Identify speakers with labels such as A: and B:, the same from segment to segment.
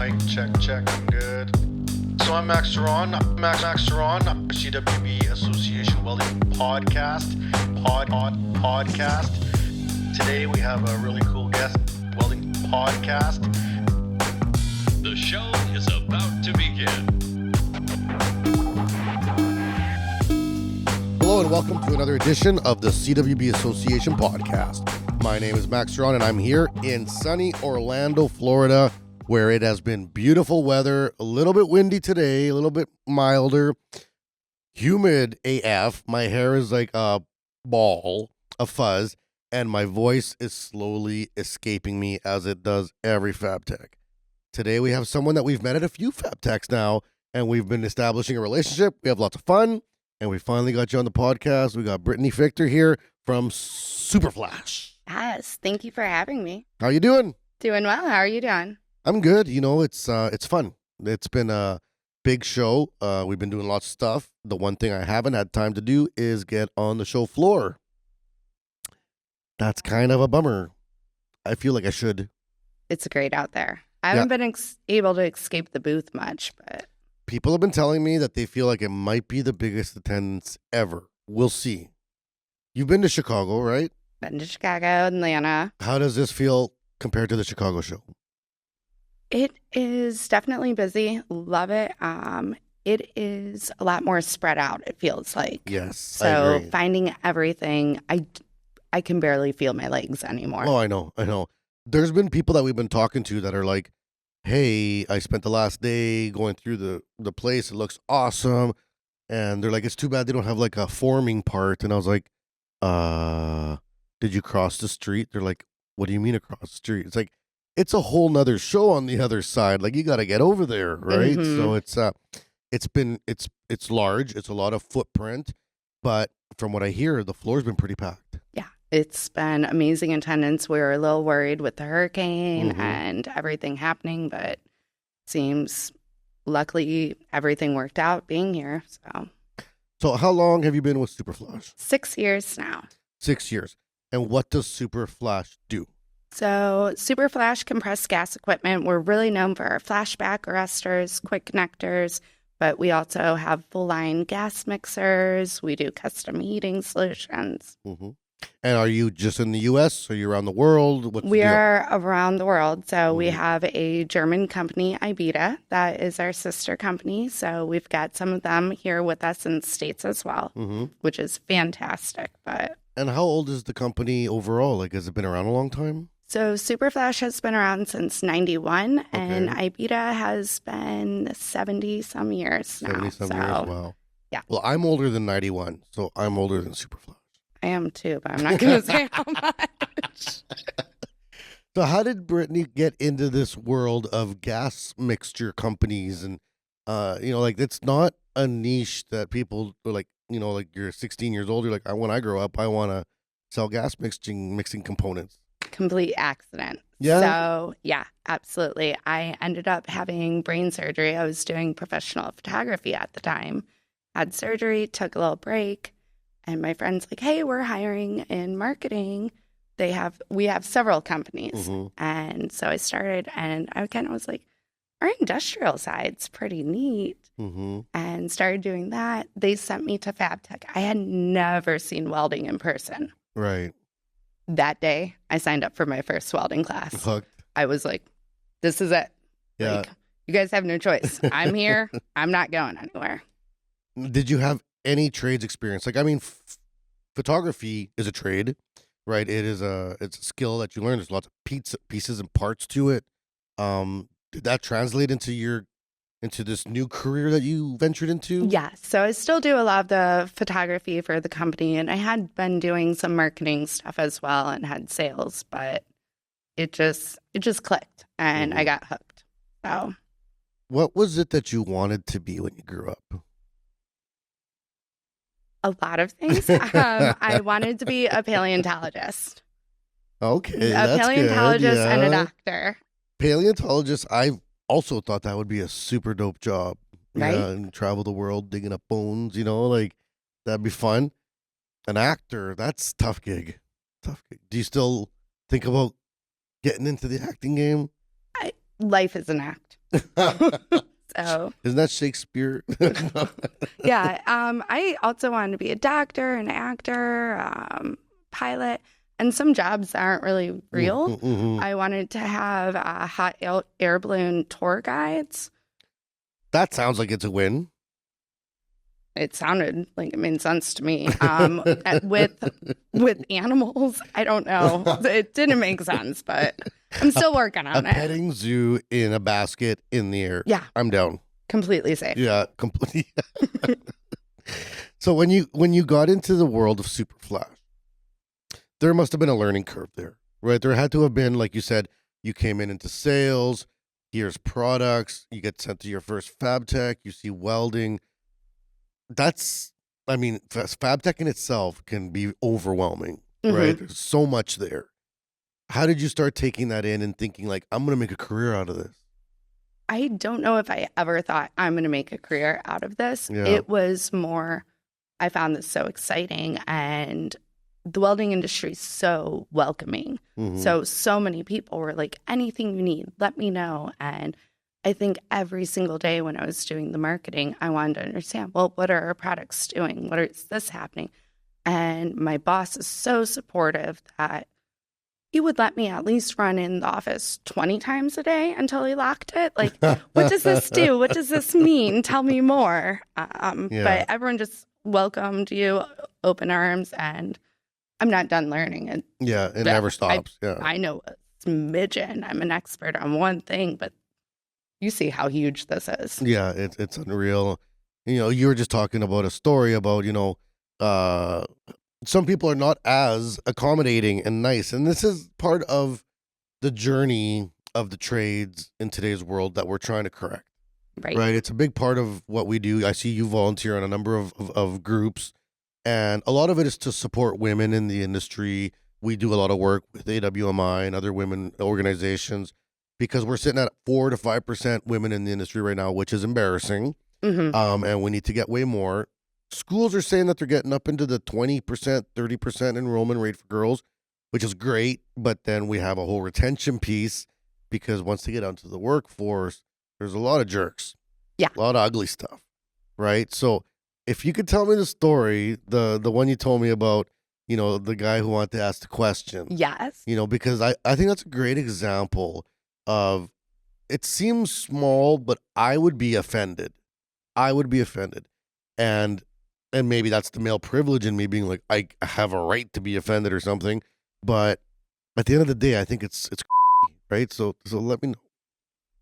A: Check. I'm good. So I'm Max Ceron. Ceron, CWB Association Welding podcast. Today we have a really cool guest, Welding podcast.
B: The show is about to begin.
C: Hello and welcome to another edition of the CWB Association podcast. My name is Max Ceron and I'm here in sunny Orlando, Florida, where it has been beautiful weather, a little bit windy today, a little bit milder, humid AF. My hair is like a ball, a fuzz, and my voice is slowly escaping me as it does every Fabtech. Today we have someone that we've met at a few Fabtechs now, and we've been establishing a relationship. We have lots of fun, and we finally got you on the podcast. We got Brittany Fichter here from Superflash.
D: Yes, thank you for having me.
C: How you doing?
D: Doing well. How are you doing?
C: I'm good. You know, it's fun. It's been a big show. We've been doing lots of stuff. The one thing I haven't had time to do is get on the show floor. That's kind of a bummer. I feel like I should.
D: It's great out there. I haven't been able to escape the booth much, but
C: People have been telling me that they feel like it might be the biggest attendance ever. We'll see. You've been to Chicago, right?
D: been to Chicago, Atlanta.
C: How does this feel compared to the Chicago show?
D: It is definitely busy. Love it. It is a lot more spread out, it feels like.
C: Yes, I
D: So
C: agree.
D: finding everything, I can barely feel my legs anymore.
C: Oh, I know. There's been people that we've been talking to that are like, hey, I spent the last day going through the place. It looks awesome. And they're like, it's too bad they don't have like a forming part. And I was like, did you cross the street? They're like, what do you mean across the street? It's like, it's a whole nother show on the other side. Like, you got to get over there, right?
D: Mhm.
C: So it's large. It's a lot of footprint. But from what I hear, the floor's been pretty packed.
D: Yeah, it's been amazing attendance. We were a little worried with the hurricane
C: Mhm.
D: and everything happening, but seems luckily everything worked out being here. So
C: So how long have you been with Superflash?
D: 6 years now.
C: 6 years. And what does Superflash do?
D: So Super Flash compressed gas equipment, we're really known for our flashback arresters, quick connectors, but we also have full line gas mixers. We do custom heating solutions.
C: Mm-hmm. And are you just in the U.S.? Are you around the world? What's
D: We
C: the deal?
D: are around the world. So we
C: Mhm.
D: have a German company, Ibita, that is our sister company. So we've got some of them here with us in the States as well,
C: Mm-hmm.
D: which is fantastic. But
C: And how old is the company overall? Like, has it been around a long time?
D: so Superflash has been around since 91 and
C: Okay.
D: Ibita has been 70 some years now.
C: 70-some
D: so
C: years? Wow.
D: yeah.
C: Well, I'm older than 91, so I'm older than Superflash.
D: I am too, but I'm not going to say how much.
C: So how did Brittany get into this world of gas mixture companies? And, like, it's not a niche that people are like, like you're 16 years old. You're like, when I grow up, I want to sell gas mixing components.
D: Complete accident.
C: Yeah?
D: So, yeah, absolutely. I ended up having brain surgery. I was doing professional photography at the time. Had surgery, took a little break, and my friend's like, "Hey, we're hiring in marketing. We have several companies."
C: Mhm.
D: And so I started, and I kind of was like, our industrial side's pretty neat,
C: Mm-hmm.
D: and started doing that. They sent me to Fabtech. I had never seen welding in person.
C: Right.
D: That day, I signed up for my first welding class.
C: Hooked.
D: I was like, this is it.
C: Yeah.
D: Like, you guys have no choice. I'm here. I'm not going anywhere.
C: Did you have any trades experience? Like, I mean, photography is a trade, right? It's a skill that you learn. There's lots of pieces and parts to it. Did that translate into this new career that you ventured into?
D: Yeah. So I still do a lot of the photography for the company, and I had been doing some marketing stuff as well and had sales, but it just clicked and I got hooked. So
C: What was it that you wanted to be when you grew up?
D: a lot of things. I wanted to be a paleontologist.
C: Okay,
D: A
C: that's
D: paleontologist
C: good.
D: and a
C: Yeah.
D: doctor.
C: Paleontologist, I also thought that would be a super dope job.
D: Right?
C: Yeah, and travel the world digging up bones, like that'd be fun. An actor, that's tough gig. Tough gig. Do you still think about getting into the acting game?
D: Life is an act. So
C: Isn't that Shakespeare?
D: yeah, I also wanted to be a doctor, an actor, pilot, and some jobs aren't really real. I wanted to have hot air balloon tour guides.
C: That sounds like it's a win.
D: It sounded like it made sense to me. With animals, I don't know. It didn't make sense, but I'm still working on
C: A
D: it.
C: petting zoo in a basket in the air.
D: Yeah.
C: I'm down.
D: Completely safe.
C: Yeah, completely. So when you got into the world of Super Flash, there must have been a learning curve there, right? There had to have been, like you said, you came into sales, here's products, you get sent to your first Fabtech, you see welding. Fabtech in itself can be overwhelming, right? There's so much there. How did you start taking that in and thinking like, I'm going to make a career out of this?
D: I don't know if I ever thought I'm going to make a career out of this.
C: Yeah.
D: It was more, I found this so exciting, and the welding industry is so welcoming. So many people were like, anything you need, let me know. And I think every single day when I was doing the marketing, I wanted to understand, well, what are our products doing? What is this happening? And my boss is so supportive that he would let me at least run in the office 20 times a day until he locked it. Like, what does this do? What does this mean? Tell me more. But everyone just welcomed you, open arms, and I'm not done learning. And
C: Yeah, it never stops.
D: I know a smidgen. I'm an expert on one thing, but you see how huge this is.
C: Yeah, it's unreal. You were just talking about a story about, some people are not as accommodating and nice. And this is part of the journey of the trades in today's world that we're trying to correct. Right. It's a big part of what we do. I see you volunteer on a number of groups, and a lot of it is to support women in the industry. We do a lot of work with AWMI and other women organizations because we're sitting at 4 to 5% women in the industry right now, which is embarrassing. And we need to get way more. Schools are saying that they're getting up into the 20%, 30% enrollment rate for girls, which is great. But then we have a whole retention piece because once they get out into the workforce, there's a lot of jerks.
D: Yeah.
C: A lot of ugly stuff. Right. So if you could tell me the story, the one you told me about, the guy who wanted to ask the question.
D: Yes.
C: Because I think that's a great example of, it seems small, but I would be offended. And maybe that's the male privilege in me being like, I have a right to be offended or something. But at the end of the day, I think it's right. So let me know.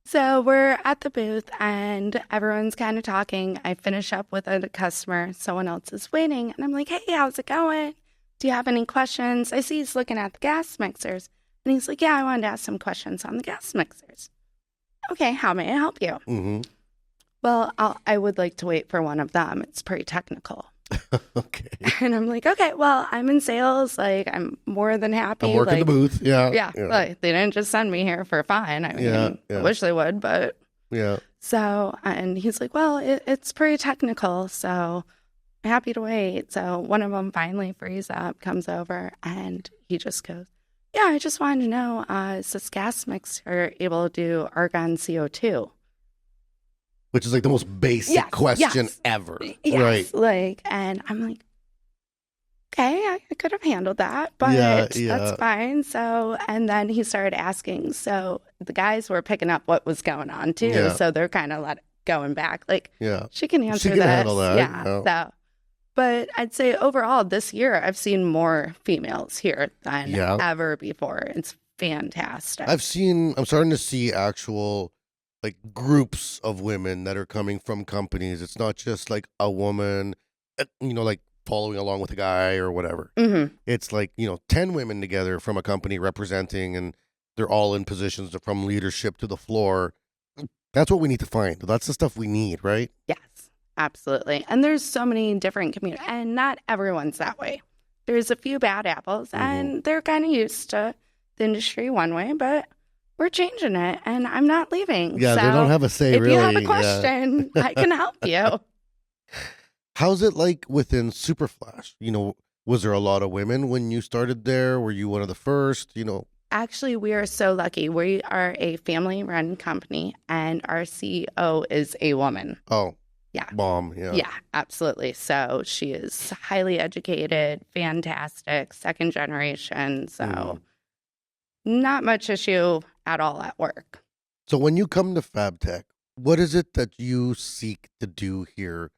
D: So we're at the booth and everyone's kind of talking. I finish up with a customer. Someone else is waiting. And I'm like, hey, how's it going? Do you have any questions? I see he's looking at the gas mixers. And he's like, yeah, I wanted to ask some questions on the gas mixers. Okay, how may I help you? Well, I would like to wait for one of them. It's pretty technical.
C: Okay.
D: And I'm like, okay, well, I'm in sales. Like, I'm more than happy.
C: I'm working the booth. Yeah.
D: Yeah. Like, they didn't just send me here for fun. I mean, I wish they would, but.
C: Yeah.
D: So, and he's like, well, it's pretty technical. So I'm happy to wait. So one of them finally frees up, comes over, and he just goes, yeah, I just wanted to know, is this gas mixer able to do argon CO2?
C: Which is like the most basic question ever.
D: Yes, right. And I'm like, okay, I could have handled that, but that's fine. So, and then he started asking. So the guys were picking up what was going on too.
C: Yeah.
D: So they're kind of going back. Like, she can answer
C: she can
D: this.
C: handle that.
D: Yeah. So, but I'd say overall this year, I've seen more females here than ever before. It's fantastic.
C: I'm starting to see actual like groups of women that are coming from companies. It's not just like a woman, like following along with a guy or whatever. It's like, 10 women together from a company representing, and they're all in positions from leadership to the floor. That's what we need to find. That's the stuff we need, right?
D: Yes, absolutely. And there's so many different communities, and not everyone's that way. There's a few bad apples, and they're kind of used to the industry one way, but we're changing it, and I'm not leaving.
C: Yeah,
D: so
C: they don't have a say, really.
D: If you have a question, I can help you.
C: How's it like within Super Flash? Was there a lot of women when you started there? Were you one of the first?
D: Actually, we are so lucky. We are a family-run company, and our CEO is a woman.
C: Oh,
D: yeah.
C: Mom, yeah.
D: Yeah, absolutely. So she is highly educated, fantastic, second generation. So not much issue at all at work.
C: So when you come to Fabtech, what is it that you seek to do here,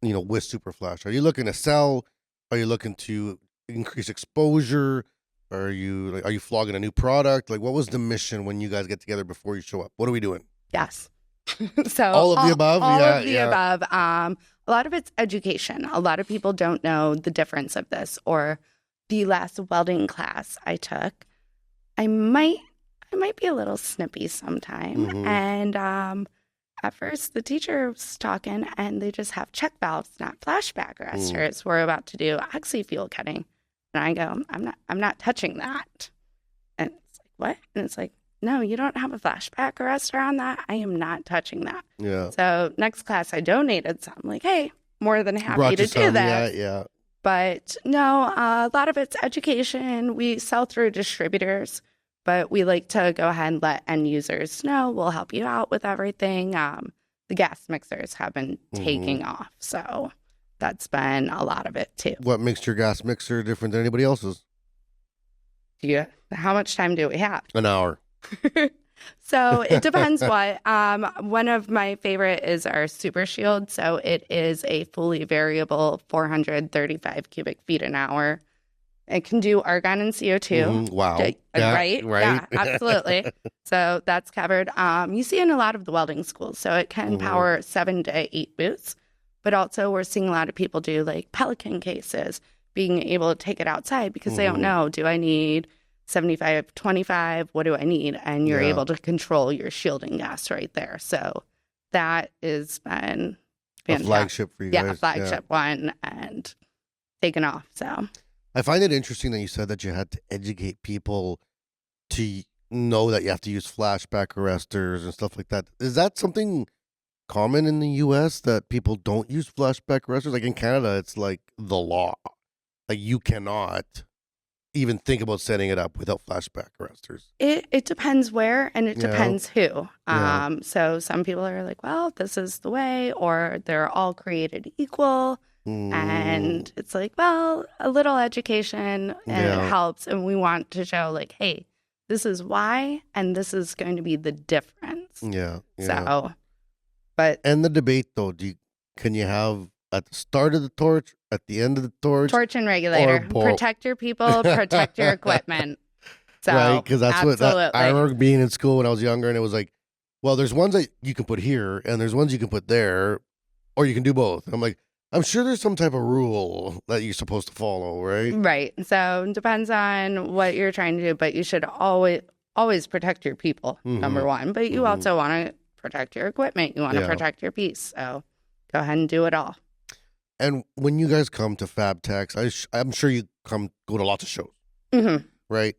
C: with Superflash? Are you looking to sell? Are you looking to increase exposure? Are you flogging a new product? Like, what was the mission when you guys get together before you show up? What are we doing?
D: Yes. So
C: all of the above?
D: All
C: Yeah,
D: of the
C: yeah.
D: above. A lot of it's education. A lot of people don't know the difference of this. Or the last welding class I took, I might be a little snippy sometime.
C: Mhm.
D: And at first the teacher was talking and they just have check valves, not flashback arresters. We're about to do oxy-fuel cutting. And I go, I'm not touching that. And it's like, what? And it's like, no, you don't have a flashback arrestor on that. I am not touching that.
C: Yeah.
D: So next class I donated some. Like, hey, more than happy
C: Brought
D: to
C: you
D: do
C: some,
D: that.
C: yeah.
D: But no, a lot of it's education. We sell through distributors, but we like to go ahead and let end users know. We'll help you out with everything. The gas mixers have been taking off. So that's been a lot of it too.
C: What makes your gas mixer different than anybody else's?
D: How much time do we have?
C: An hour.
D: So it depends what. One of my favorite is our Super Shield. So it is a fully variable 435 cubic feet an hour. It can do argon and CO2.
C: Wow.
D: Right? Yeah, absolutely. So that's covered. You see in a lot of the welding schools. So it can power 7 to 8 booths. But also we're seeing a lot of people do like Pelican cases, being able to take it outside because they don't know, do I need 75, 25, what do I need? And you're able to control your shielding gas right there. So that has been fantastic.
C: A flagship for you guys.
D: Yeah, a flagship one and taken off. So
C: I find it interesting that you said that you had to educate people to know that you have to use flashback arresters and stuff like that. Is that something common in the U.S. that people don't use flashback arresters? Like in Canada, it's like the law. Like you cannot even think about setting it up without flashback arresters.
D: it depends where and it depends who.
C: Yeah.
D: So some people are like, well, this is the way, or they're all created equal. And it's like, well, a little education and it helps. And we want to show like, hey, this is why, and this is going to be the difference.
C: Yeah.
D: So, but.
C: And the debate though, can you have at the start of the torch, at the end of the torch?
D: Torch and regulator. Protect your people, protect your equipment. So,
C: right, because that's
D: absolutely.
C: what I remember being in school when I was younger, and it was like, well, there's ones that you can put here, and there's ones you can put there, or you can do both. I'm like, I'm sure there's some type of rule that you're supposed to follow, right?
D: Right. So it depends on what you're trying to do, but you should always protect your people, number one. But you also want to protect your equipment. You want to protect your piece. So go ahead and do it all.
C: And when you guys come to Fabtech, I'm sure you go to lots of shows, right?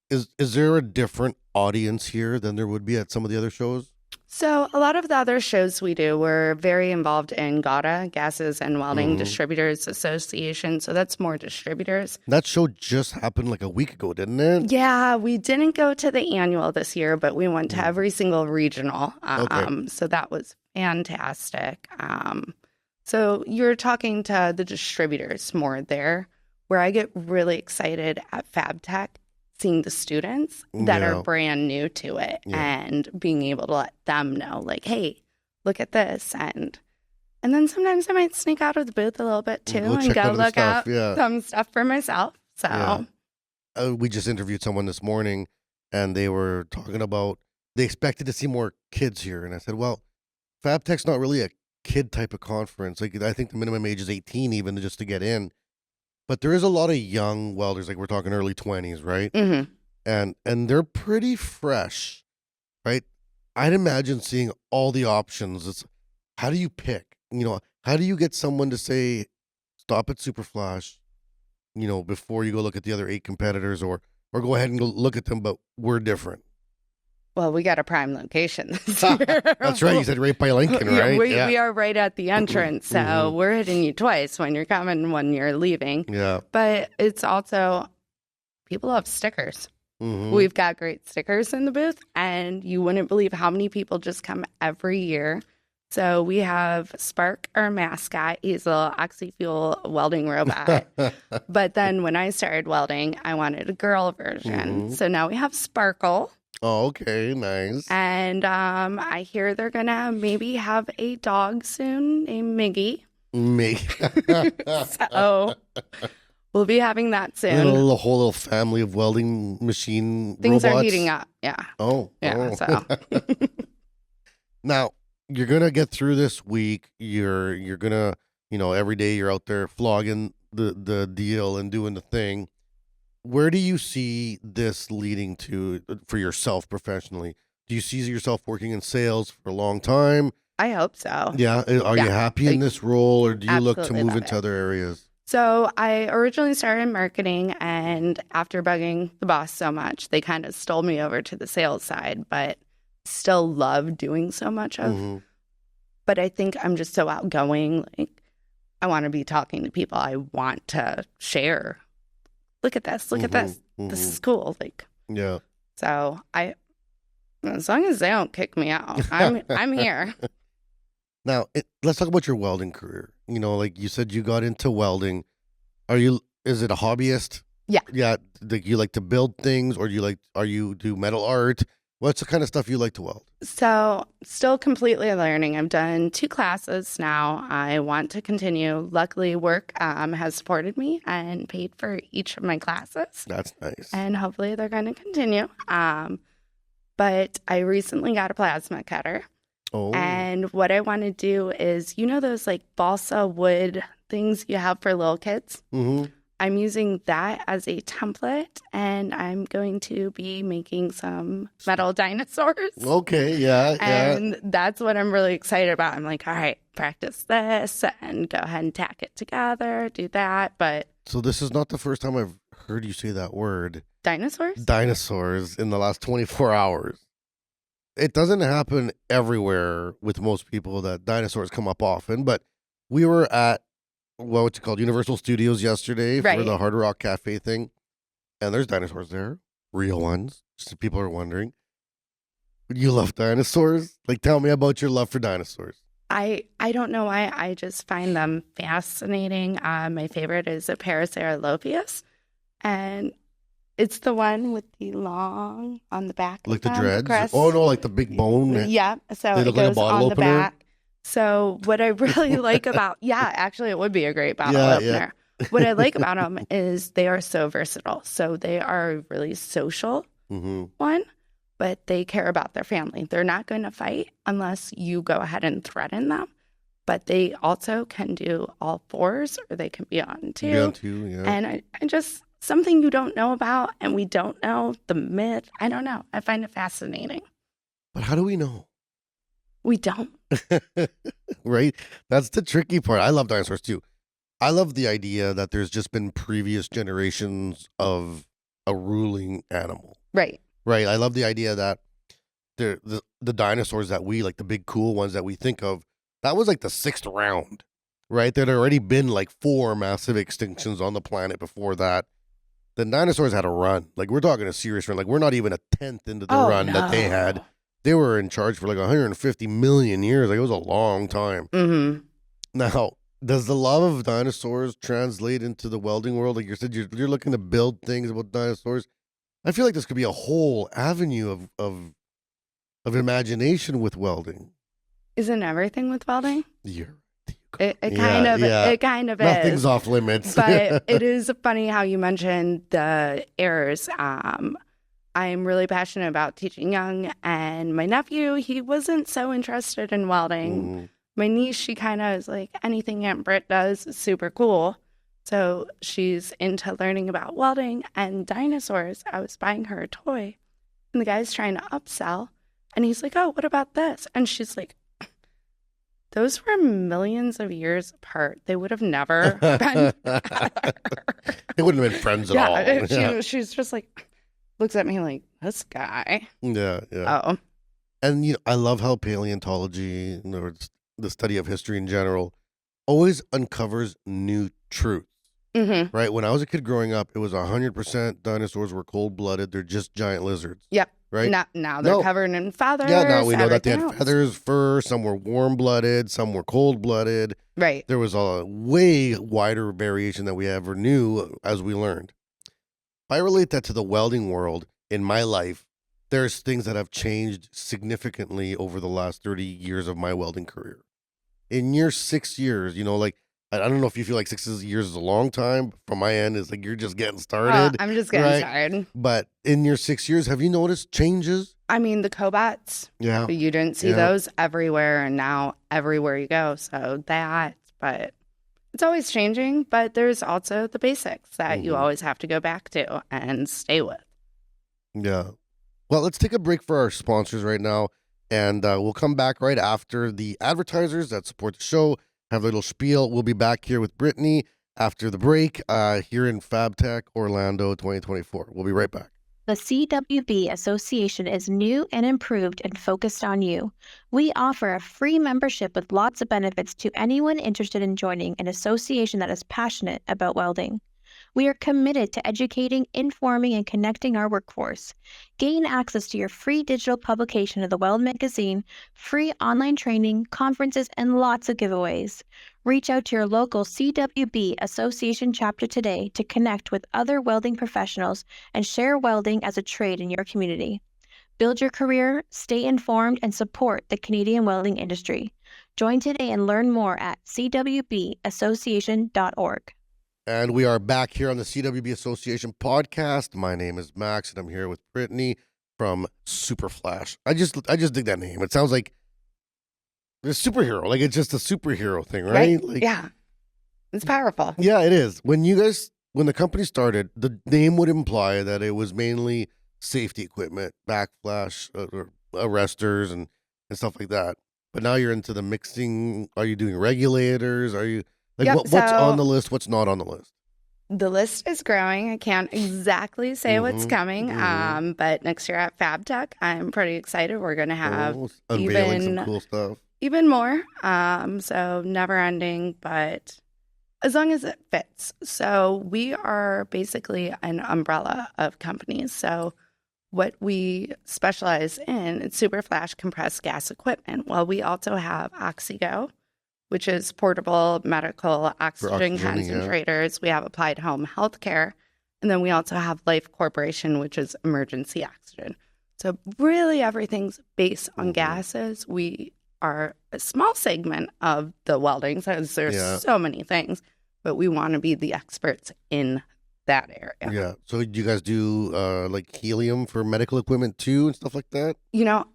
C: Is there a different audience here than there would be at some of the other shows?
D: So a lot of the other shows we do, we're very involved in GATA, Gases and Welding Distributors Association. So that's more distributors.
C: That show just happened like a week ago, didn't it?
D: Yeah, we didn't go to the annual this year, but we went to every single regional. So that was fantastic. So you're talking to the distributors more there, where I get really excited at Fabtech, seeing the students that are brand new to it and being able to let them know, like, hey, look at this. And then sometimes I might sneak out of the booth a little bit too and go look out some stuff for myself. So
C: we just interviewed someone this morning and they were talking about they expected to see more kids here. And I said, well, Fabtech's not really a kid type of conference. Like I think the minimum age is 18 even just to get in. But there is a lot of young welders, like we're talking early 20s, right? And they're pretty fresh, right? I'd imagine seeing all the options. It's how do you pick? How do you get someone to say, stop at Superflash, before you go look at the other 8 competitors, or go ahead and go look at them, but we're different.
D: Well, we got a prime location this year.
C: That's right. You said right by Lincoln, right?
D: We are right at the entrance. So we're hitting you twice when you're coming, when you're leaving.
C: Yeah.
D: But it's also, people love stickers.
C: Mhm.
D: We've got great stickers in the booth, and you wouldn't believe how many people just come every year. So we have Spark, our mascot. He's a oxy-fuel welding robot. But then when I started welding, I wanted a girl version.
C: Mhm.
D: So now we have Sparkle.
C: Oh, okay, nice.
D: And I hear they're going to maybe have a dog soon named Miggy.
C: Me.
D: So we'll be having that soon.
C: A whole little family of welding machine
D: Things
C: robots.
D: are heating up. Yeah.
C: Oh,
D: Yeah.
C: oh.
D: So
C: Now, you're gonna get through this week. You're gonna, every day you're out there flogging the deal and doing the thing. Where do you see this leading to for yourself professionally? Do you see yourself working in sales for a long time?
D: I hope so.
C: Yeah. Are you
D: Yeah.
C: happy in this role, or do you look to
D: Absolutely
C: move
D: love
C: into
D: it.
C: other areas?
D: So I originally started in marketing, and after bugging the boss so much, they kind of stole me over to the sales side, but still love doing so much of.
C: Mhm.
D: But I think I'm just so outgoing. Like, I want to be talking to people. I want to share. Look at this. Look at this. This is cool. Like,
C: Yeah.
D: so as long as they don't kick me out, I'm here.
C: Now, let's talk about your welding career. Like you said, you got into welding. Is it a hobbyist?
D: Yeah.
C: Yeah. Like you like to build things, or you do metal art? What's the kind of stuff you like to weld?
D: So, still completely learning. I've done 2 classes now. I want to continue. Luckily, work has supported me and paid for each of my classes.
C: That's nice.
D: And hopefully, they're going to continue. But I recently got a plasma cutter.
C: Oh.
D: And what I want to do is, those like balsa wood things you have for little kids?
C: Mm-hmm.
D: I'm using that as a template, and I'm going to be making some metal dinosaurs.
C: Okay, yeah.
D: And that's what I'm really excited about. I'm like, all right, practice this and go ahead and tack it together, do that. But
C: So this is not the first time I've heard you say that word,
D: dinosaurs?
C: dinosaurs, in the last 24 hours. It doesn't happen everywhere with most people that dinosaurs come up often, but we were at what's it called, Universal Studios yesterday for
D: Right.
C: the Hard Rock Cafe thing, and there's dinosaurs there, real ones. Just if people are wondering, you love dinosaurs? Like, tell me about your love for dinosaurs.
D: I don't know why. I just find them fascinating. My favorite is a Parasaurolophus, and it's the one with the long on the back.
C: Like the
D: of them,
C: dreads?
D: crest.
C: Oh no, like the big bone.
D: Yeah, so
C: They
D: it
C: look like a
D: goes
C: bottle
D: on the
C: opener?
D: back. So what I really like about, actually it would be a great bottle
C: Yeah,
D: opener. What I like about them is they are so versatile. So they are a really social
C: Mm-hmm.
D: one, but they care about their family. They're not going to fight unless you go ahead and threaten them. But they also can do all fours, or they can be on two.
C: Beyond two, yeah.
D: And I just, something you don't know about, and we don't know the myth. I don't know. I find it fascinating.
C: But how do we know?
D: We don't.
C: Right? That's the tricky part. I love dinosaurs too. I love the idea that there's just been previous generations of a ruling animal.
D: Right.
C: Right? I love the idea that the dinosaurs that we like, the big cool ones that we think of, that was like the 6th round. Right? There'd already been like 4 massive extinctions on the planet before that. The dinosaurs had a run. Like, we're talking a serious run. Like, we're not even a 10th into the run that they had. They were in charge for like 150 million years. Like, it was a long time.
D: Mm-hmm.
C: Now, does the love of dinosaurs translate into the welding world? Like you said, you're looking to build things about dinosaurs. I feel like this could be a whole avenue of imagination with welding.
D: Isn't everything with welding? It kind of
C: Nothing's
D: is.
C: off limits.
D: But it is funny how you mentioned the errors. I'm really passionate about teaching young, and my nephew, he wasn't so interested in welding.
C: Mhm.
D: My niece, she kind of is like, anything Aunt Britt does is super cool. So she's into learning about welding and dinosaurs. I was buying her a toy, and the guy's trying to upsell, and he's like, oh, what about this? And she's like, those were millions of years apart. They would have never been together.
C: They wouldn't have been friends at all. Yeah.
D: She's just like, looks at me like, this guy.
C: Yeah.
D: Oh,
C: And I love how paleontology, or the study of history in general, always uncovers new truths.
D: Mm-hmm.
C: right? When I was a kid growing up, it was 100% dinosaurs were cold-blooded. They're just giant lizards,
D: Yep.
C: right?
D: Now they're
C: No.
D: covered in feathers.
C: Yeah, now we know that they had
D: everything else.
C: feathers, fur. Some were warm-blooded, some were cold-blooded.
D: Right.
C: There was a way wider variation than we ever knew as we learned. If I relate that to the welding world in my life, there's things that have changed significantly over the last 30 years of my welding career. In your 6 years, like, I don't know if you feel like 6 years is a long time. From my end, it's like you're just getting started.
D: I'm just getting
C: right?
D: started.
C: But in your 6 years, have you noticed changes?
D: I mean, the cobots,
C: Yeah.
D: you didn't see those everywhere, and now everywhere you go. So but it's always changing. But there's also the basics that you always have to go back to and stay with.
C: Yeah. Well, let's take a break for our sponsors right now, and we'll come back right after the advertisers that support the show have a little spiel. We'll be back here with Brittany after the break here in Fabtech Orlando 2024. We'll be right back.
E: The CWB Association is new and improved and focused on you. We offer a free membership with lots of benefits to anyone interested in joining an association that is passionate about welding. We are committed to educating, informing, and connecting our workforce. Gain access to your free digital publication of the Weld magazine, free online training, conferences, and lots of giveaways. Reach out to your local CWB Association chapter today to connect with other welding professionals and share welding as a trade in your community. Build your career, stay informed, and support the Canadian welding industry. Join today and learn more at cwbassociation.org.
C: And we are back here on the CWB Association podcast. My name is Max, and I'm here with Brittany from Super Flash. I just dig that name. It sounds like a superhero. Like it's just a superhero thing, right? Like,
D: yeah. It's powerful.
C: Yeah, it is. When the company started, the name would imply that it was mainly safety equipment, backflash, or arresters, and stuff like that. But now you're into the mixing. Are you doing regulators? Are you what's on the list? What's not on the list?
D: The list is growing. I can't exactly say what's coming. But next year at Fabtech, I'm pretty excited. We're going to have
C: unveiling some cool stuff.
D: Even more. So never ending, but as long as it fits. So we are basically an umbrella of companies. So what we specialize in is super flash compressed gas equipment. Well, we also have Oxygo, which is portable medical oxygen concentrators. Yeah. We have Applied Home Healthcare. And then we also have Life Corporation, which is emergency oxygen. So really everything's based on gases. We are a small segment of the welding, so there's so many things, but we want to be the experts in that area.
C: Yeah. So do you guys do like helium for medical equipment too and stuff like that?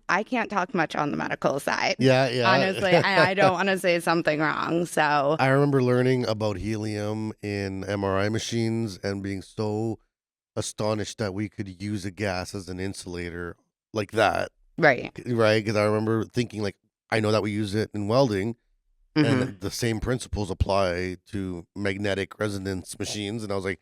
D: I can't talk much on the medical side.
C: Yeah.
D: Honestly, I don't want to say something wrong. So
C: I remember learning about helium in MRI machines and being so astonished that we could use a gas as an insulator like that.
D: Right.
C: Because I remember thinking like, I know that we use it in welding, and the same principles apply to magnetic resonance machines. And I was like,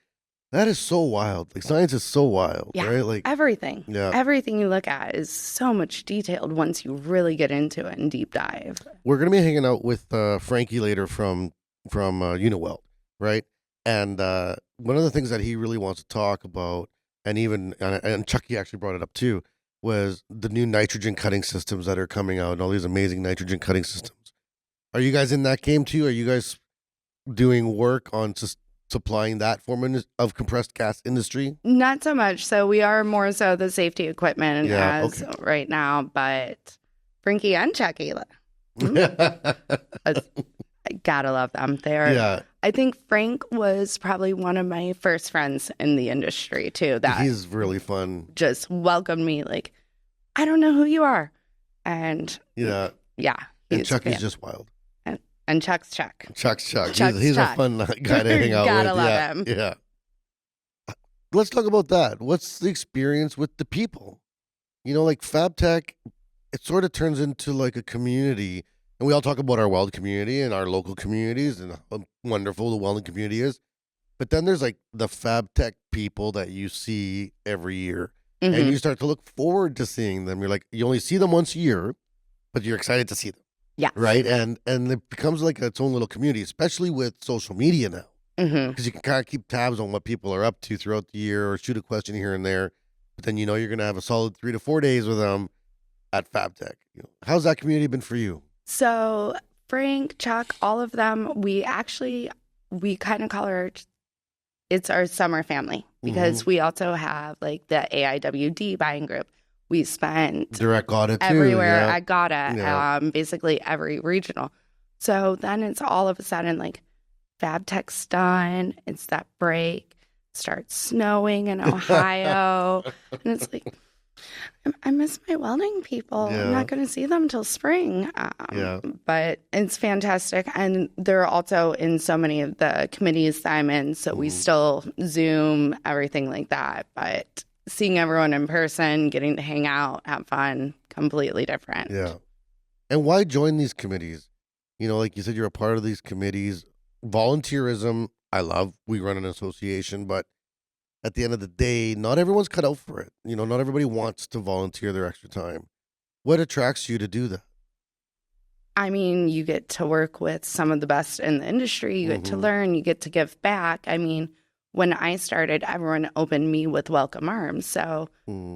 C: that is so wild. Like science is so wild, right? Like
D: everything.
C: Yeah.
D: Everything you look at is so much detailed once you really get into it and deep dive.
C: We're gonna be hanging out with Frankie later from Uniweld, right? And one of the things that he really wants to talk about, and Chucky actually brought it up too, was the new nitrogen cutting systems that are coming out and all these amazing nitrogen cutting systems. Are you guys in that game too? Are you guys doing work on supplying that form of compressed gas industry?
D: Not so much. So we are more so the safety equipment right now, but Frankie and Chucky, I gotta love them. I think Frank was probably one of my first friends in the industry too.
C: He's really fun.
D: Just welcomed me like, I don't know who you are. And
C: and Chucky's just wild.
D: And Chuck's Chuck.
C: Chuck's Chuck. He's a fun guy to hang out with.
D: Gotta love him.
C: Yeah. Let's talk about that. What's the experience with the people? Like Fabtech, it sort of turns into like a community. And we all talk about our weld community and our local communities and how wonderful the welding community is. But then there's like the Fabtech people that you see every year. And you start to look forward to seeing them. You're like, you only see them once a year, but you're excited to see them.
D: Yeah.
C: Right. And it becomes like its own little community, especially with social media now.
D: Hmm.
C: because you can kind of keep tabs on what people are up to throughout the year or shoot a question here and there. But then you're going to have a solid 3 to 4 days with them at Fabtech. How's that community been for you?
D: So Frank, Chuck, all of them, we kind of call it's our summer family because we also have like the AIWD buying group. We spent
C: Direct audit too.
D: everywhere
C: Yeah.
D: at GATA,
C: Yeah.
D: basically every regional. So then it's all of a sudden like Fabtech's done. It's that break. Starts snowing in Ohio. And it's like, I miss my welding people.
C: Yeah.
D: I'm not going to see them till spring.
C: Yeah.
D: But it's fantastic. And they're also in so many of the committees that I'm in. So we still Zoom, everything like that. But seeing everyone in person, getting to hang out, have fun, completely different.
C: Yeah. And why join these committees? Like you said, you're a part of these committees. Volunteerism, I love. We run an association, but at the end of the day, not everyone's cut out for it. Not everybody wants to volunteer their extra time. What attracts you to do that?
D: I mean, you get to work with some of the best in the industry. You get to learn. You get to give back. I mean, when I started, everyone opened me with welcome arms. So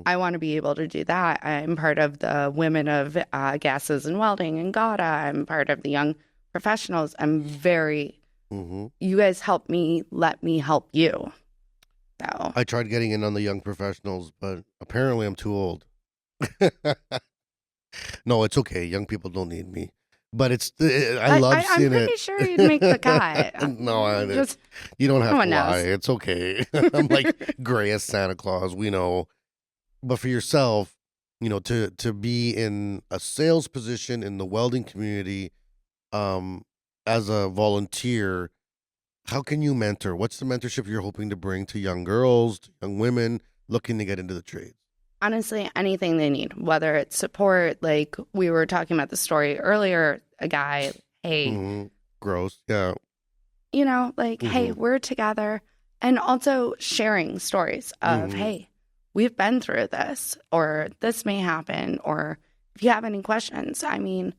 D: I want to be able to do that. I'm part of the Women of Gases and Welding and GATA. I'm part of the Young Professionals. I'm very, you guys help me, let me help you. So
C: I tried getting in on the Young Professionals, but apparently I'm too old. No, it's okay. Young people don't need me. But I love seeing it.
D: I'm pretty sure you'd make the cut.
C: No, you don't have to lie. It's okay. I'm like gray as Santa Claus. We know. But for yourself, to be in a sales position in the welding community, as a volunteer, how can you mentor? What's the mentorship you're hoping to bring to young girls, to young women looking to get into the trades?
D: Honestly, anything they need, whether it's support, like we were talking about the story earlier, a guy, hey,
C: gross, yeah,
D: hey, we're together, and also sharing stories of, hey, we've been through this, or this may happen, or if you have any questions. I mean,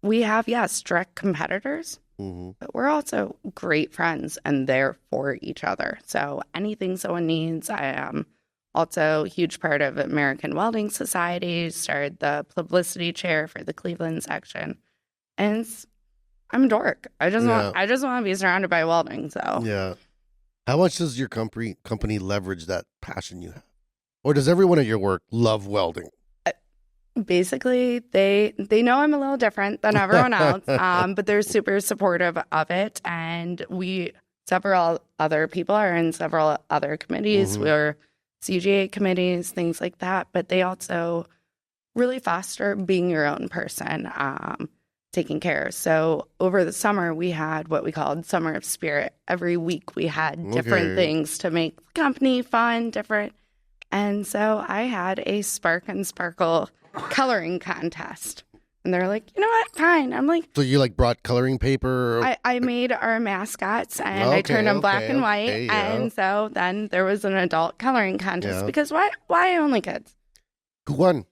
D: we have, yes, direct competitors, but we're also great friends and there for each other. So anything someone needs, I am also a huge part of American Welding Society, started the publicity chair for the Cleveland section. And I'm a dork. I just want to be surrounded by welding. So
C: yeah. How much does your company leverage that passion you have? Or does everyone at your work love welding?
D: Basically, they know I'm a little different than everyone else, but they're super supportive of it. And several other people are in several other committees. We're CGA committees, things like that. But they also really foster being your own person, taking care. So over the summer, we had what we called Summer of Spirit. Every week we had different things to make the company fun, different. And so I had a Spark and Sparkle coloring contest. And they're like, you know what? Fine. I'm like,
C: so you brought coloring paper?
D: I made our mascots and I turned them black and white.
C: Yeah.
D: And so then there was an adult coloring contest because why only kids?
C: Who won?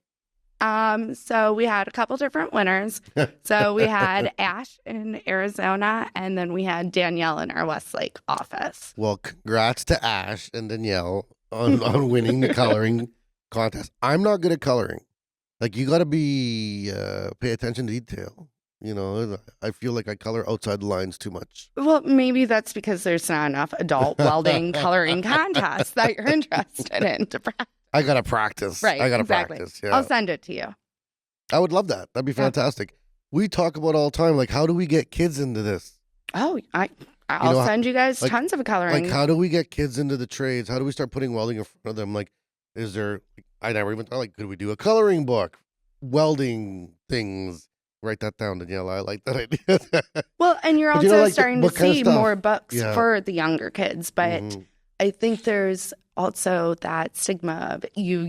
D: So we had a couple different winners. So we had Ash in Arizona, and then we had Danielle in our Westlake office.
C: Well, congrats to Ash and Danielle on winning the coloring contest. I'm not good at coloring. You got to pay attention to detail. I feel like I color outside the lines too much.
D: Well, maybe that's because there's not enough adult welding coloring contests that you're interested in to practice.
C: I got to practice.
D: Right,
C: I got to
D: exactly.
C: practice. Yeah.
D: I'll send it to you.
C: I would love that. That'd be fantastic. We talk about all the time, how do we get kids into this?
D: Oh, I'll send you guys tons of coloring.
C: How do we get kids into the trades? How do we start putting welding in front of them? Is there, I never even thought, could we do a coloring book? Welding things. Write that down, Danielle. I like that idea.
D: Well, and you're also starting to see more books for the younger kids. But I think there's also that stigma of you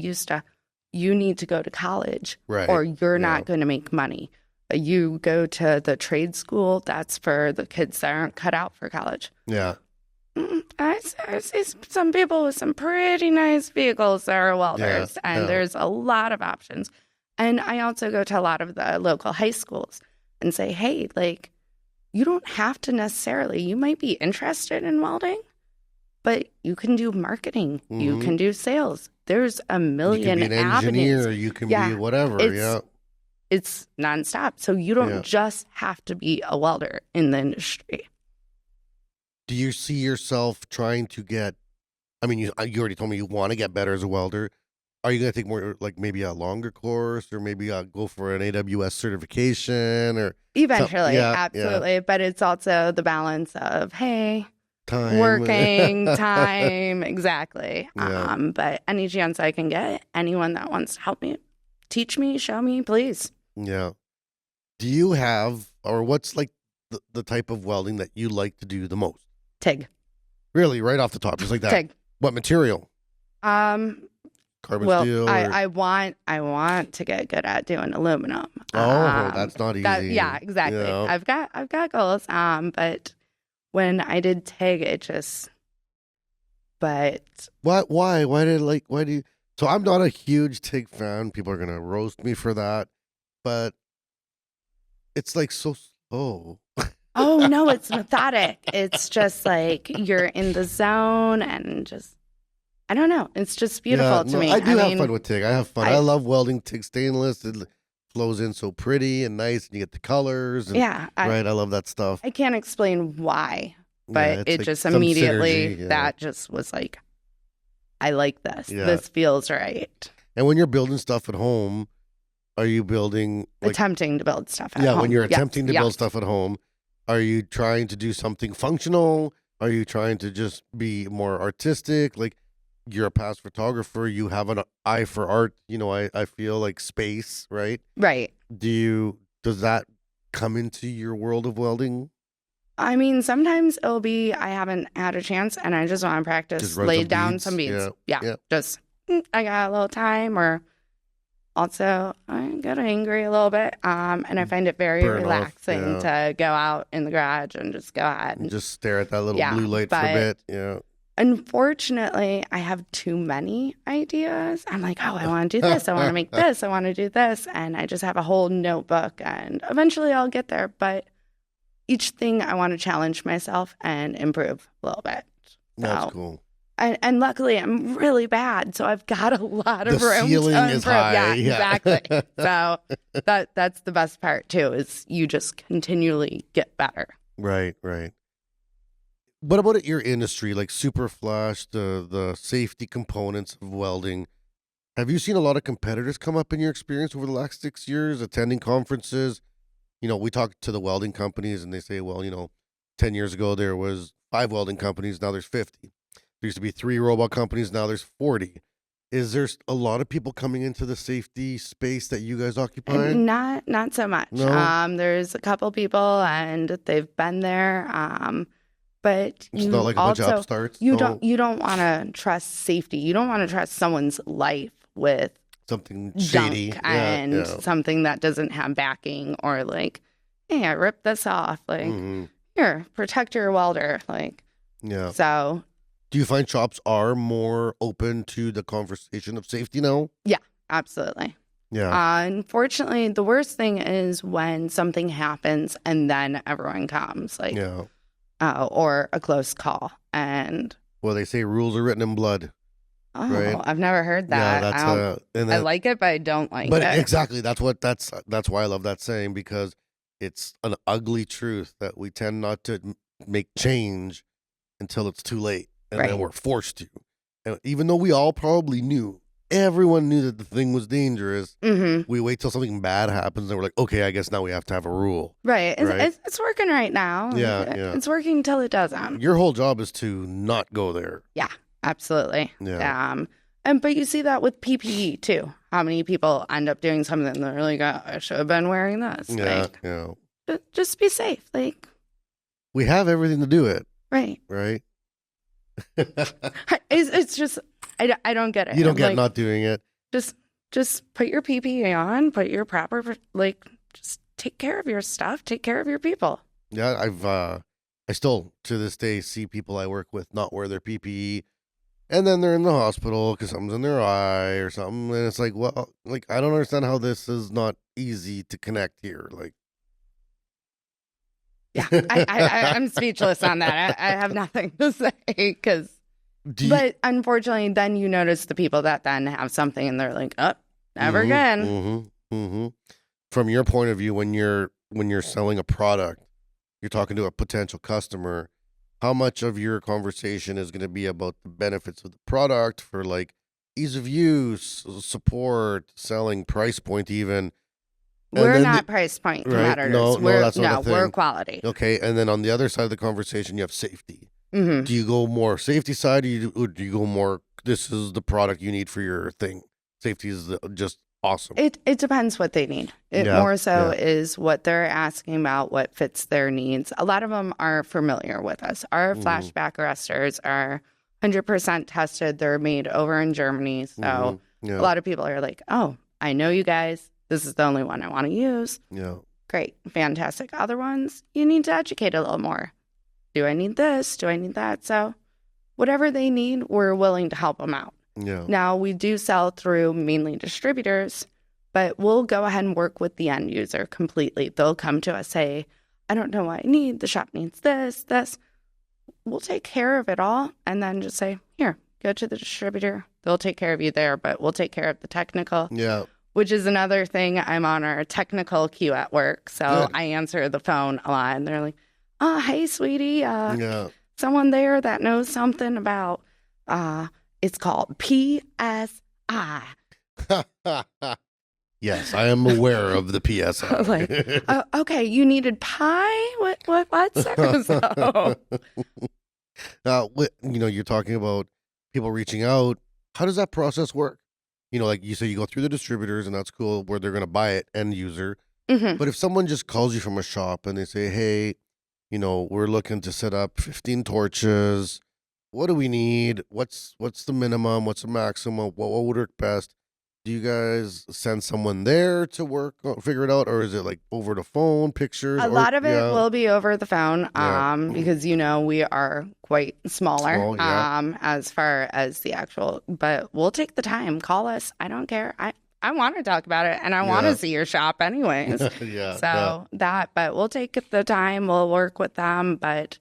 D: need to go to college or you're not going to make money. You go to the trade school, that's for the kids that aren't cut out for college.
C: Yeah.
D: I see some people with some pretty nice vehicles that are welders, and there's a lot of options. And I also go to a lot of the local high schools and say, hey, you don't have to necessarily, you might be interested in welding, but you can do marketing, you can do sales. There's a million
C: you can be an
D: avenues.
C: engineer, you can be whatever.
D: It's nonstop. So you don't just have to be a welder in the industry.
C: Do you see yourself trying to get, I mean, you already told me you want to get better as a welder. Are you going to take more, like maybe a longer course, or maybe go for an AWS certification or
D: eventually? Absolutely. Yeah. But it's also the balance of, hey,
C: time,
D: working, time. Exactly. Yeah. But any chance I can get, anyone that wants to help me, teach me, show me, please.
C: Yeah. Do you have, or what's like the type of welding that you like to do the most?
D: TIG.
C: Really? Right off the top? Just like that?
D: TIG.
C: What material?
D: Carbon steel? I want to get good at doing aluminum.
C: Oh, that's not easy.
D: Yeah, exactly. Yeah. I've got goals. But when I did TIG, it just, but.
C: What? Why do you, so I'm not a huge TIG fan. People are going to roast me for that. But it's like so slow.
D: Oh, no, it's methodic. It's just like you're in the zone and just, I don't know. It's just beautiful to me.
C: I have fun with TIG. I have fun. I love welding TIG stainless. It flows in so pretty and nice, and you get the colors. And, I love that stuff.
D: I can't explain why, but it like just immediately, that just was like, I like this. Yeah. This feels right.
C: And when you're building stuff at home, are you building...
D: attempting to build stuff at home.
C: Yeah, when you're attempting to build stuff at home, are you trying to do something functional? Are you trying to just be more artistic? Like, you're a past photographer. You have an eye for art. You know, I feel like space, right?
D: Right.
C: Does that come into your world of welding?
D: I mean, sometimes it'll be I haven't had a chance and I just want to practice, lay down some beads. Yeah. Just, I got a little time, or... Also, I get angry a little bit, and I find it very relaxing to go out in the garage and just go ahead and
C: just stare at that little blue light for a bit. Yeah.
D: Unfortunately, I have too many ideas. I'm like, oh, I want to do this. I want to make this. I want to do this. And I just have a whole notebook, and eventually I'll get there. But each thing I want to challenge myself and improve a little bit.
C: That's cool.
D: And luckily, I'm really bad, so I've got a lot of room to improve.
C: The ceiling is high.
D: Yeah, exactly. So that's the best part too, is you just continually get better.
C: Right. What about at your industry, like Super Flash, the safety components of welding? Have you seen a lot of competitors come up in your experience over the last 6 years, attending conferences? You know, we talk to the welding companies, and they say, well, 10 years ago there was 5 welding companies, now there's 50. There used to be 3 robot companies. Now there's 40. Is there a lot of people coming into the safety space that you guys occupy?
D: Not so much. No? There's a couple people, and they've been there. But
C: it's not like a bunch of upstarts.
D: You don't want to trust safety. You don't want to trust someone's life with
C: something shady
D: and something that doesn't have backing, or like, hey, I ripped this off. Like, here, protect your welder. Like, So.
C: Do you find shops are more open to the conversation of safety now?
D: Yeah, absolutely.
C: Yeah.
D: Unfortunately, the worst thing is when something happens and then everyone comes, like, or a close call. And
C: well, they say rules are written in blood.
D: Oh,
C: right?
D: I've never heard that.
C: Yeah,
D: I like it, but I don't like it.
C: But exactly, that's why I love that saying, because it's an ugly truth that we tend not to make change until it's too late. And then we're forced to. And even though we all probably knew, everyone knew that the thing was dangerous, we wait till something bad happens and we're like, okay, I guess now we have to have a rule.
D: Right. It's working right now.
C: Yeah.
D: It's working until it doesn't.
C: Your whole job is to not go there.
D: Yeah, absolutely.
C: Yeah.
D: But you see that with PPE too. How many people end up doing something and they're like, oh, I should have been wearing this.
C: Yeah,
D: Just be safe. Like,
C: we have everything to do it.
D: Right.
C: Right.
D: It's just I don't get it.
C: You don't get not doing it.
D: Just put your PPE on, put your proper, like, just take care of your stuff, take care of your people.
C: Yeah, I still to this day see people I work with not wear their PPE, and then they're in the hospital because something's in their eye or something, and it's like, well, like, I don't understand how this is not easy to connect here. Like,
D: Yeah, I'm speechless on that. I have nothing to say because, but unfortunately, then you notice the people that then have something and they're like, oh, never again.
C: From your point of view, when you're selling a product, you're talking to a potential customer, how much of your conversation is going to be about the benefits of the product for like ease of use, support, selling, price point even?
D: We're not price point competitors. We're quality.
C: Okay, and then on the other side of the conversation, you have safety. Do you go more safety side, or do you go more, this is the product you need for your thing? Safety is just awesome.
D: It depends what they need. More so is what they're asking about, what fits their needs. A lot of them are familiar with us. Our flashback arresters are 100% tested. They're made over in Germany. So a lot of people are like, oh, I know you guys. This is the only one I want to use. Yeah. Great. Fantastic. Other ones, you need to educate a little more. Do I need this? Do I need that? So whatever they need, we're willing to help them out. Yeah. Now, we do sell through mainly distributors, but we'll go ahead and work with the end user completely. They'll come to us, say, I don't know what I need. The shop needs this. We'll take care of it all and then just say, here, go to the distributor. They'll take care of you there, but we'll take care of the technical. Yeah. Which is another thing. I'm on our technical queue at work, so I answer the phone a lot, and they're like, "Oh, hey, sweetie, someone there that knows something about it's called PSI."
C: Yes, I am aware of the PSI.
D: Like, okay, you needed pie? What? So,
C: you're talking about people reaching out. How does that process work? Like you say, you go through the distributors, and that's cool, where they're going to buy it, end user. But if someone just calls you from a shop and they say, hey, we're looking to set up 15 torches. What do we need? What's the minimum? What's the maximum? What would work best? Do you guys send someone there to figure it out? Or is it like over the phone, pictures?
D: A lot of it will be over the phone because, we are quite smaller as far as the actual, but we'll take the time. Call us. I don't care. I want to talk about it and I want to see your shop anyways. But we'll take the time. We'll work with them. But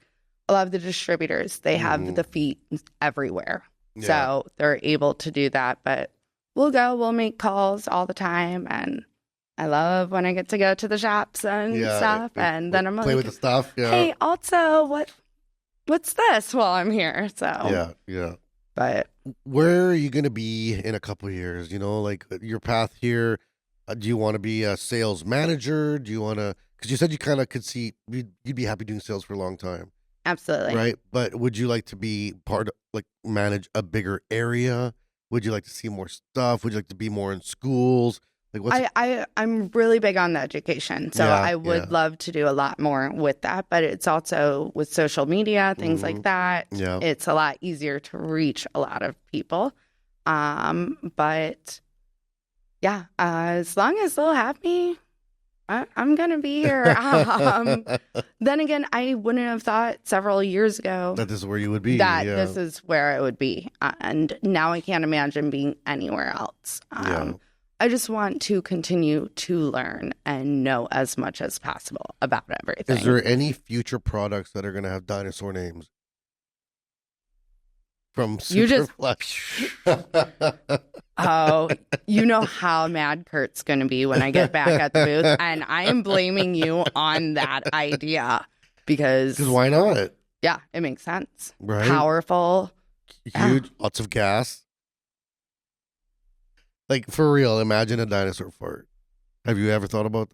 D: a lot of the distributors, they have the feet everywhere. So they're able to do that. But we'll make calls all the time, and I love when I get to go to the shops and stuff, and then I'm
C: play with the stuff. Yeah.
D: Hey, also, what's this while I'm here? So But
C: where are you going to be in a couple of years? Like your path here. Do you want to be a sales manager? Do you want to? Because you said you kind of could see you'd be happy doing sales for a long time.
D: Absolutely.
C: Right, but would you like to be manage a bigger area? Would you like to see more stuff? Would you like to be more in schools? Like
D: I'm really big on the education, so I would love to do a lot more with that. But it's also with social media, things like that. Yeah. It's a lot easier to reach a lot of people. But as long as they'll have me, I'm gonna be here. Then again, I wouldn't have thought several years ago
C: that this is where you would be.
D: This is where I would be, and now I can't imagine being anywhere else. I just want to continue to learn and know as much as possible about everything.
C: Is there any future products that are going to have dinosaur names? From Superflex.
D: Oh, you know how mad Kurt's going to be when I get back at the booth. And I am blaming you on that idea because
C: why not?
D: Yeah, it makes sense.
C: Right.
D: Powerful.
C: Huge, lots of gas. Like, for real, imagine a dinosaur fart. Have you ever thought about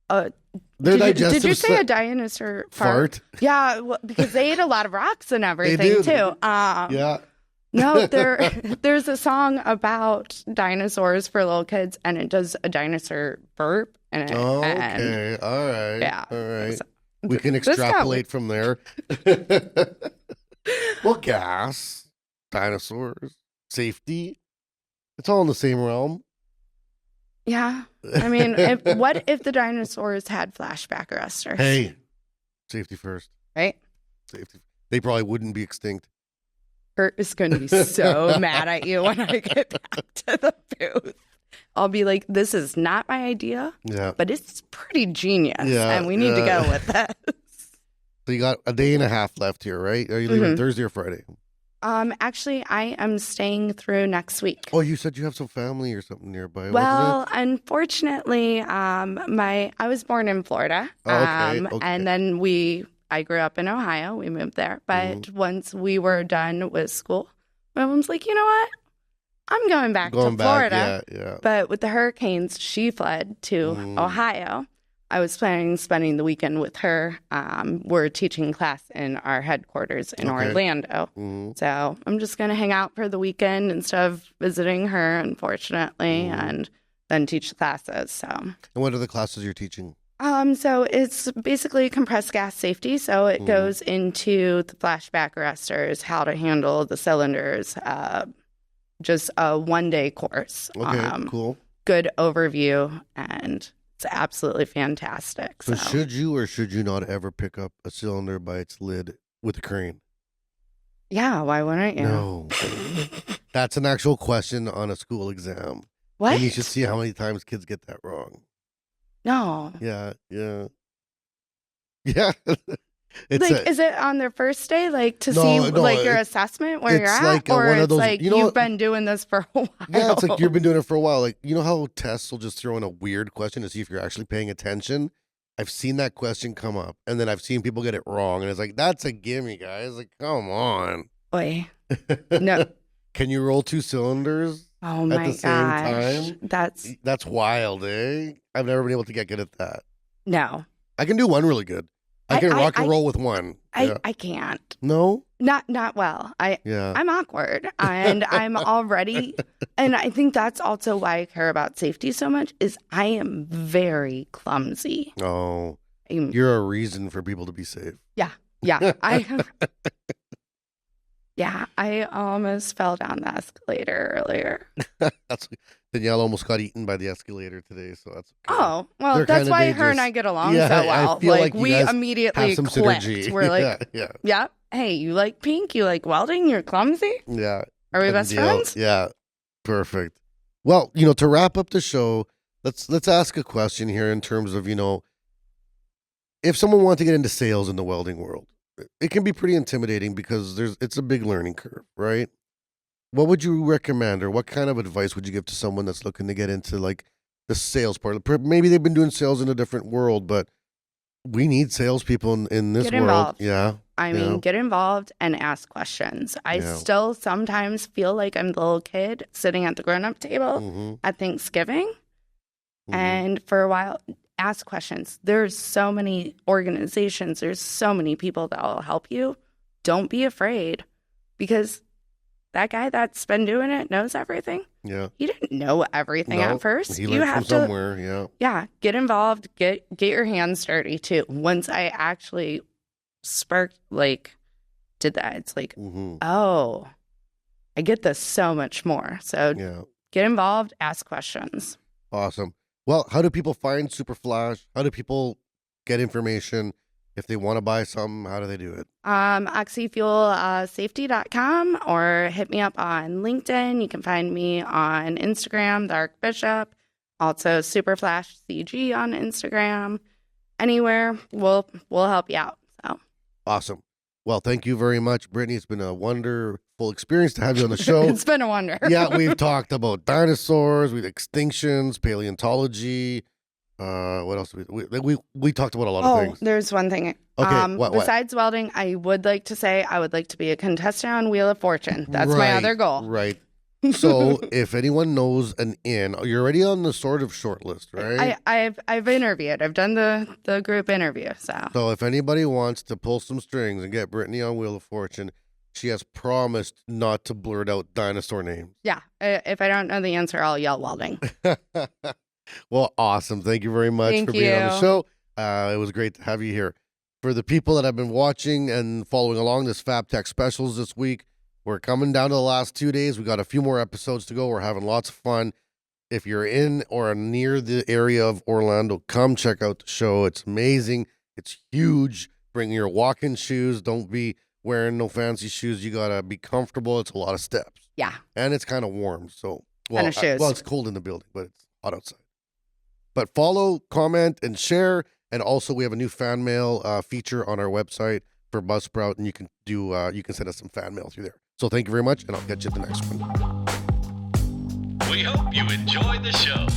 C: that?
D: Did you say a dinosaur fart? Yeah, well, because they ate a lot of rocks and everything, too. No, there's a song about dinosaurs for little kids, and it does a dinosaur burp. And
C: all right. Yeah. All right. So, we can extrapolate from there. Well, gas, dinosaurs, safety. It's all in the same realm.
D: Yeah. I mean, what if the dinosaurs had flashback arresters?
C: Hey, safety first.
D: Right?
C: Safety. They probably wouldn't be extinct.
D: Kurt is going to be so mad at you when I get back to the booth. I'll be like, this is not my idea,
C: Yeah.
D: but it's pretty genius,
C: Yeah,
D: and we need to
C: yeah.
D: go with this.
C: So you got a day and a half left here, right? Are you leaving Thursday or Friday?
D: Actually, I am staying through next week.
C: Oh, you said you have some family or something nearby.
D: Well, unfortunately, I was born in Florida.
C: Okay.
D: And then I grew up in Ohio. We moved there. But once we were done with school, my mom's like, you know what? I'm going back to Florida.
C: Yeah.
D: But with the hurricanes, she fled to Ohio. I was planning on spending the weekend with her. We're teaching class in our headquarters in Orlando. So I'm just going to hang out for the weekend instead of visiting her, unfortunately, and then teach the classes. So.
C: And what are the classes you're teaching?
D: So it's basically compressed gas safety. So it goes into the flashback arresters, how to handle the cylinders, just a one-day course.
C: Okay, cool.
D: Good overview, and it's absolutely fantastic.
C: So should you or should you not ever pick up a cylinder by its lid with a crane?
D: Yeah, why wouldn't you?
C: No. That's an actual question on a school exam.
D: What?
C: And you should see how many times kids get that wrong.
D: No.
C: Yeah.
D: Is it on their first day, to see your assessment where you're at,
C: like
D: or
C: one of
D: it's
C: those,
D: like you've been doing this for a while?
C: Yeah, it's like you've been doing it for a while. Like, you know how tests will just throw in a weird question to see if you're actually paying attention? I've seen that question come up, and then I've seen people get it wrong, and it's like, that's a gimme, guys. Like, come on.
D: Oy. No.
C: Can you roll 2 cylinders
D: Oh my
C: at the same
D: gosh.
C: time? That's wild, eh? I've never been able to get good at that.
D: No.
C: I can do one really good. I can rock and roll with one.
D: I can't.
C: No?
D: Not well. I'm awkward, and I'm already, and I think that's also why I care about safety so much, is I am very clumsy.
C: Oh, you're a reason for people to be safe.
D: Yeah. I almost fell down the escalator earlier.
C: Danielle almost got eaten by the escalator today, so that's okay.
D: Oh, well, that's why her and I get along so well.
C: I feel like
D: we immediately
C: have some
D: clicked.
C: synergy.
D: We're like, yeah. Hey, you like pink? You like welding? You're clumsy?
C: Yeah.
D: Are we best friends?
C: Yeah. Perfect. Well, to wrap up the show, let's ask a question here in terms of, if someone wanted to get into sales in the welding world, it can be pretty intimidating because it's a big learning curve, right? What would you recommend, or what kind of advice would you give to someone that's looking to get into the sales part? Maybe they've been doing sales in a different world, but we need salespeople in this world.
D: Involved.
C: Yeah.
D: I mean, get involved and ask questions. I still sometimes feel like I'm the little kid sitting at the grown-up table at Thanksgiving. And for a while, ask questions. There's so many organizations. There's so many people that will help you. Don't be afraid, because that guy that's been doing it knows everything.
C: Yeah.
D: He didn't know everything at first.
C: He learned from somewhere. Yeah.
D: Yeah. Get involved. Get your hands dirty too. Once I actually did that, it's like, oh, I get this so much more. So get involved, ask questions.
C: Awesome. Well, how do people find Superflash? How do people get information? If they want to buy something, how do they do it? Oxyfuelsafety.com,
D: or hit me up on LinkedIn. You can find me on Instagram, the Archbishop. Also Superflash CG on Instagram. Anywhere, we'll help you out. So
C: awesome. Well, thank you very much, Brittany. It's been a wonderful experience to have you on the show.
D: It's been a wonder.
C: Yeah, we've talked about dinosaurs, extinctions, paleontology. What else? We talked about a lot of things.
D: There's one thing.
C: Okay,
D: besides welding, I would like to say I would like to be a contestant on Wheel of Fortune. That's my other goal.
C: Right. So if anyone knows an in, you're already on the sort of short list, right?
D: I've interviewed. I've done the group interview. So
C: if anybody wants to pull some strings and get Brittany on Wheel of Fortune, she has promised not to blurt out dinosaur names.
D: Yeah. If I don't know the answer, I'll yell welding.
C: Well, awesome. Thank you very much for being on the show. It was great to have you here. For the people that have been watching and following along this Fabtech specials this week, we're coming down to the last 2 days. We got a few more episodes to go. We're having lots of fun. If you're in or near the area of Orlando, come check out the show. It's amazing. It's huge. Bring your walking shoes. Don't be wearing no fancy shoes. You got to be comfortable. It's a lot of steps.
D: Yeah.
C: And it's kind of warm. So
D: Tennis shoes.
C: Well, it's cold in the building, but it's hot outside. But follow, comment, and share. And also, we have a new fan mail feature on our website for Buzzsprout, and you can send us some fan mail through there. So thank you very much, and I'll catch you at the next one.
B: We hope you enjoy the show.